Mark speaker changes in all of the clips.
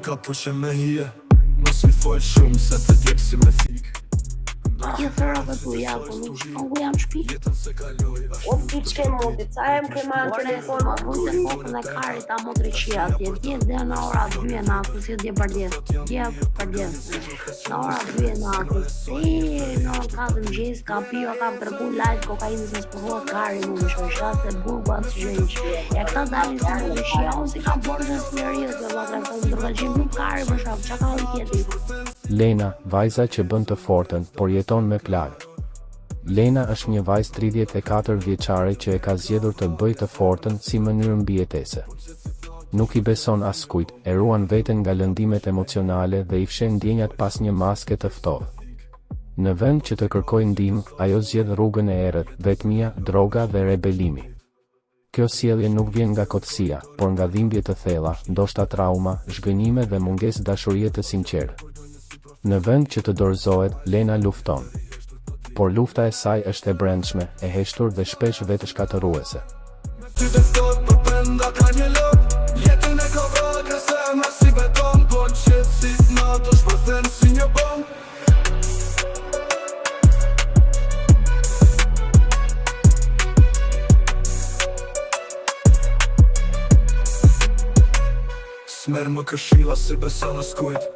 Speaker 1: ka pushe me hije. Mos mi fol shumë se të djekë si me thik.
Speaker 2: Kjo thëra tu ja, po nuk shkon ku jam shpi.
Speaker 3: O piçke modi, ca e më keman të telefon.
Speaker 2: Ma vujtë e kokën e karit a modri qia atje. Djes dhe në ora 2 e natës, jo dje përdjes. Dje përdjes. Në ora 2 e natës. Në ora 4 mëngjes, ka pio, ka tërgu live kokainës në spohohet kari mu më shoqra se burgu atë gjëjq. E këta dalin si modri qia, unë si kam borgjën së njëriës dhe vatra të ndërgëgjim nuk kari më shok, qa ka ori tjeti.
Speaker 4: Lena, vajza që bën të fortën, por jeton me plagë. Lena është një vajzë 34 vjeçare që e ka zgjedhur të bëjë të fortën si mënyrë mbijetese. Nuk i beson askujt, e ruan veten nga lëndimet emocionale dhe i fshen ndjenjat pas një maske të ftohtë. Në vend që të kërkojë ndihmë, ajo zgjedh rrugën e errët, vetmia, droga dhe rebelimi. Kjo sjellje nuk vjen nga kotësia, por nga dhimbje të thella, ndoshta trauma, zhgënjime dhe mungesë dashurie të sinqertë. Në vend që të dorëzohet, Lena lufton. Por lufta e saj është e brendshme, e heshtur dhe shpesh vetë shkatëruese.
Speaker 1: Ty të ftohet për brenda ka një lot. Jetën e ka vrarë se më si beton. Po që si na do shpërthen si një bom. Smerë më këshilla si beson askujt.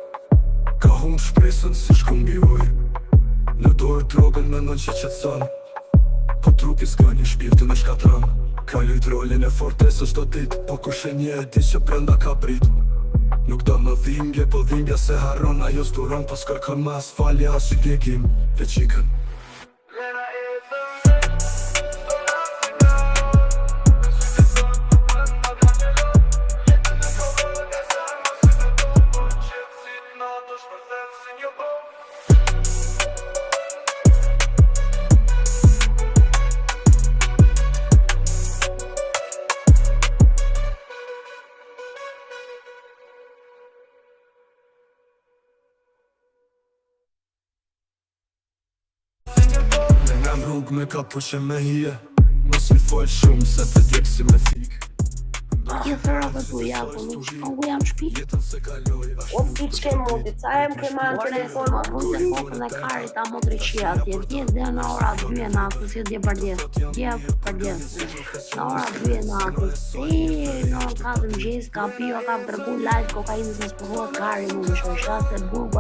Speaker 1: Ka hum shpresën si shkun mbi ujë. Në dorë drogën mendon që qetson. Po trupi s'ka një shpirtin e shkatron. Ka lujt rolin e fortesës do dit. Po kush e një e di që brenda ka prit. Nuk do më dhimbje, po dhimbja se harron. Ajo s'duron, po s'kërkon mas falja as i djegim veçikën. Nga rrugë me ka pushe me hije. Mos mi fol shumë se të djekë si me thik.
Speaker 2: Kjo thëra tu ja, po nuk shkon ku jam shpi.
Speaker 3: O piçke modi, ca e më keman të telefon.
Speaker 2: Ma vujtë e kokën e karit a modri qia atje. Djes dhe në ora 2 e natës, jo dje përdjes. Dje përdjes. Në ora 2 e natës. Në ora 4 mëngjes, ka pio, ka tërgu live kokainës në spohohet kari mu më shoqra se burgu